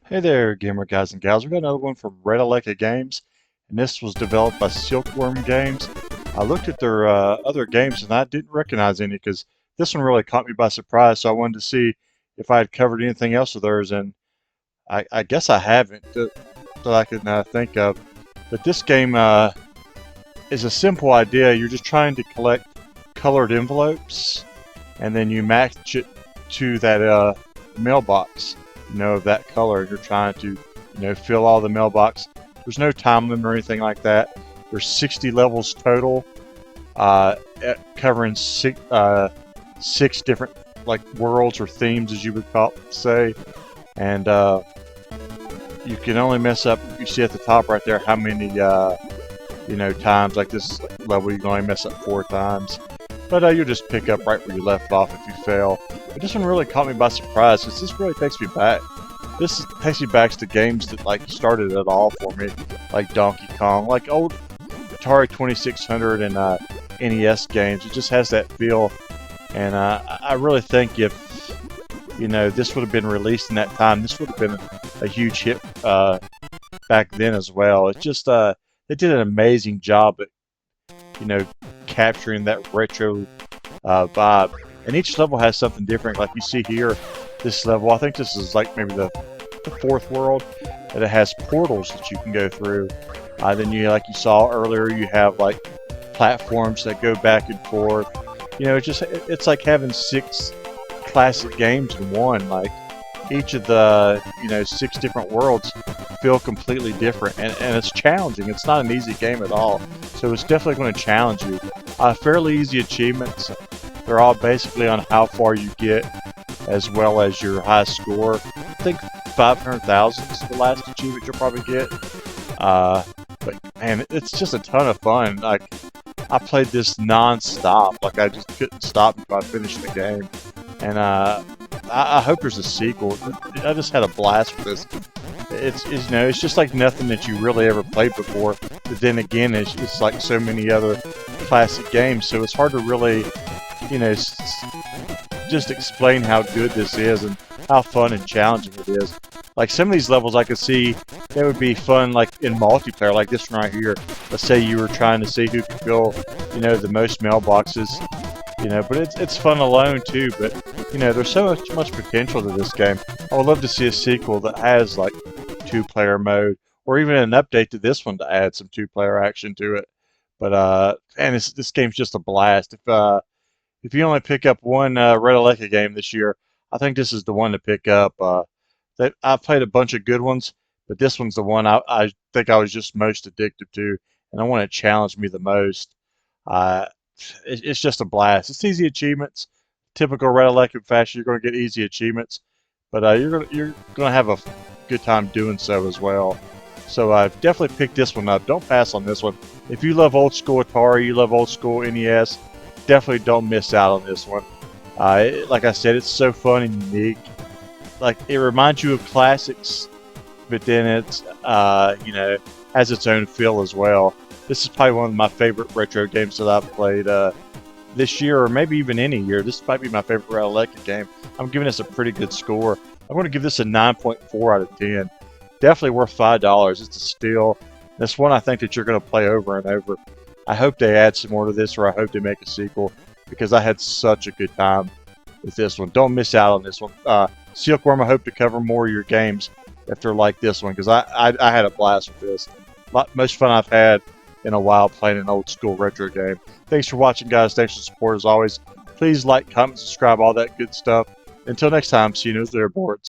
Hey there, gamer guys and gals. We got another one from Red Aleka Games, and this was developed by Silkworm Games. I looked at their other games and I didn't recognize any because this one really caught me by surprise. So I wanted to see if I had covered anything else of theirs, and I guess I haven't that I can think of. But this game is a simple idea. You're just trying to collect colored envelopes, and then you match it to that mailbox, of that color. You're trying to, fill all the mailbox. There's no time limit or anything like that. There's 60 levels total, covering six different worlds or themes, as you would say. And you can only mess up. You see at the top right there how many times. Like this level, you can only mess up 4 times. But you'll just pick up right where you left off if you fail. But this one really caught me by surprise because this really takes me back. This takes me back to games that started it all for me, like Donkey Kong, like old Atari 2600 and NES games. It just has that feel, and I really think if this would have been released in that time, this would have been a huge hit back then as well. It's just they did an amazing job at capturing that retro vibe. And each level has something different. Like you see here, this level, I think this is like maybe the 4th world, that it has portals that you can go through. Then like you saw earlier, you have like platforms that go back and forth. It's like having 6 classic games in one. Like each of the 6 different worlds feel completely different, and it's challenging. It's not an easy game at all, so it's definitely going to challenge you. Fairly easy achievements. They're all basically on how far you get, as well as your high score. I think 500,000 is the last achievement you'll probably get. But man, it's just a ton of fun. Like I played this non-stop. Like I just couldn't stop until I finished the game. And I hope there's a sequel. I just had a blast with this. It's just like nothing that you really ever played before. But then again, it's like so many other classic games. So it's hard to really, just explain how good this is and how fun and challenging it is. Like some of these levels I could see they would be fun like in multiplayer, like this one right here. Let's say you were trying to see who could fill, the most mailboxes. But it's fun alone too. But there's so much potential to this game. I would love to see a sequel that has like 2-player mode, or even an update to this one to add some 2-player action to it. But and this game's just a blast. If you only pick up one Red Aleka game this year, I think this is the one to pick up. I've played a bunch of good ones, but this one's the one I think I was just most addicted to, and I want to challenge me the most. Uh, it's just a blast. It's easy achievements, typical Red Aleka fashion. You're going to get easy achievements, but you're gonna have a good time doing so as well. So definitely pick this one up. Don't pass on this one. If you love old school Atari, you love old school NES, definitely don't miss out on this one. Like I said, it's so fun and unique. Like it reminds you of classics, but then it's has its own feel as well. This is probably one of my favorite retro games that I've played this year, or maybe even any year. This might be my favorite Red Aleka game. I'm giving this a pretty good score. I'm going to give this a 9.4 out of 10. Definitely worth $5. It's a steal. It's one I think that you're going to play over and over. I hope they add some more to this, or I hope they make a sequel, because I had such a good time with this one. Don't miss out on this one. Silkworm, I hope to cover more of your games if they're like this one, because I had a blast with this. Most fun I've had in a while playing an old school retro game. Thanks for watching, guys. Thanks for the support as always. Please like, comment, subscribe, all that good stuff. Until next time, see you news there, boards.